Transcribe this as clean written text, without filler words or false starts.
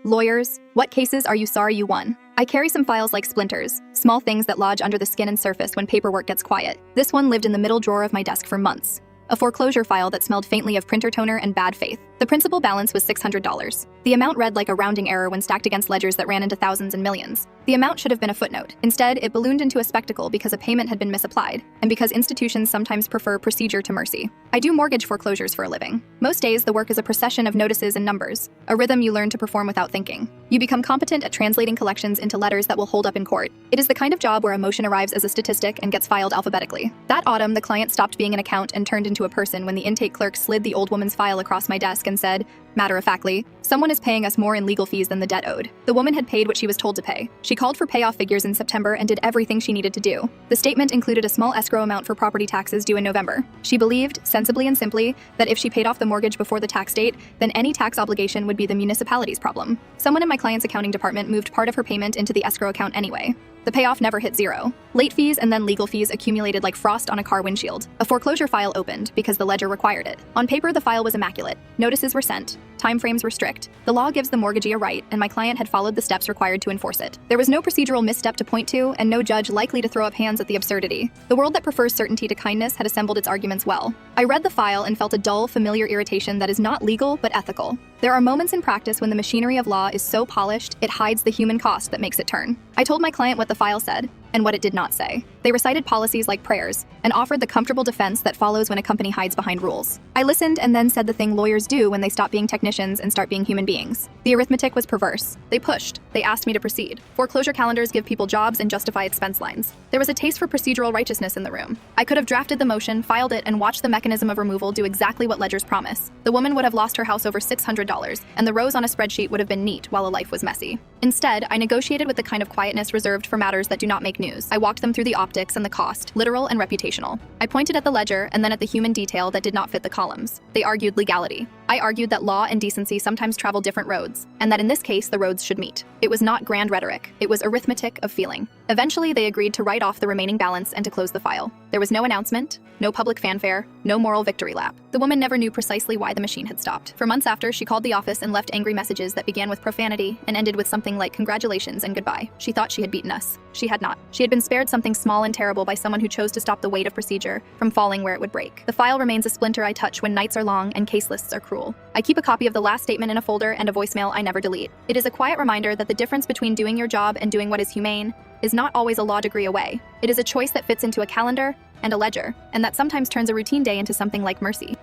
Lawyers, what cases are you sorry you won? I carry some files like splinters, small things that lodge under the skin and surface when paperwork gets quiet. This one lived in the middle drawer of my desk for months. A foreclosure file that smelled faintly of printer toner and bad faith. The principal balance was $600. The amount read like a rounding error when stacked against ledgers that ran into thousands and millions. The amount should have been a footnote. Instead, it ballooned into a spectacle because a payment had been misapplied, and because institutions sometimes prefer procedure to mercy. I do mortgage foreclosures for a living. Most days, the work is a procession of notices and numbers, a rhythm you learn to perform without thinking. You become competent at translating collections into letters that will hold up in court. It is the kind of job where emotion arrives as a statistic and gets filed alphabetically. That autumn, the client stopped being an account and turned into a person when the intake clerk slid the old woman's file across my desk and said, matter-of-factly, "Someone is paying us more in legal fees than the debt owed." The woman had paid what she was told to pay. She called for payoff figures in September and did everything she needed to do. The statement included a small escrow amount for property taxes due in November. She believed, sensibly and simply, that if she paid off the mortgage before the tax date, then any tax obligation would be the municipality's problem. Someone in my client's accounting department moved part of her payment into the escrow account anyway. The payoff never hit zero. Late fees and then legal fees accumulated like frost on a car windshield. A foreclosure file opened because the ledger required it. On paper, the file was immaculate. Notices were sent. Timeframes were strict. The law gives the mortgagee a right, and my client had followed the steps required to enforce it. There was no procedural misstep to point to, and no judge likely to throw up hands at the absurdity. The world that prefers certainty to kindness had assembled its arguments well. I read the file and felt a dull, familiar irritation that is not legal, but ethical. There are moments in practice when the machinery of law is so polished, it hides the human cost that makes it turn. I told my client what the file said, and what it did not say. They recited policies like prayers, and offered the comfortable defense that follows when a company hides behind rules. I listened and then said the thing lawyers do when they stop being technicians and start being human beings. The arithmetic was perverse. They pushed. They asked me to proceed. Foreclosure calendars give people jobs and justify expense lines. There was a taste for procedural righteousness in the room. I could have drafted the motion, filed it, and watched the mechanism of removal do exactly what ledgers promise. The woman would have lost her house over $600, and the rows on a spreadsheet would have been neat while a life was messy. Instead, I negotiated with the kind of quietness reserved for matters that do not make news. I walked them through the optics and the cost, literal and reputational. I pointed at the ledger and then at the human detail that did not fit the columns. They argued legality. I argued that law and decency sometimes travel different roads, and that in this case, the roads should meet. It was not grand rhetoric. It was arithmetic of feeling. Eventually, they agreed to write off the remaining balance and to close the file. There was no announcement, no public fanfare, no moral victory lap. The woman never knew precisely why the machine had stopped. For months after, she called the office and left angry messages that began with profanity and ended with something like congratulations and goodbye. She thought she had beaten us. She had not. She had been spared something small and terrible by someone who chose to stop the weight of procedure from falling where it would break. The file remains a splinter I touch when nights are long and case lists are cruel. I keep a copy of the last statement in a folder and a voicemail I never delete. It is a quiet reminder that the difference between doing your job and doing what is humane is not always a law degree away. It is a choice that fits into a calendar and a ledger, and that sometimes turns a routine day into something like mercy.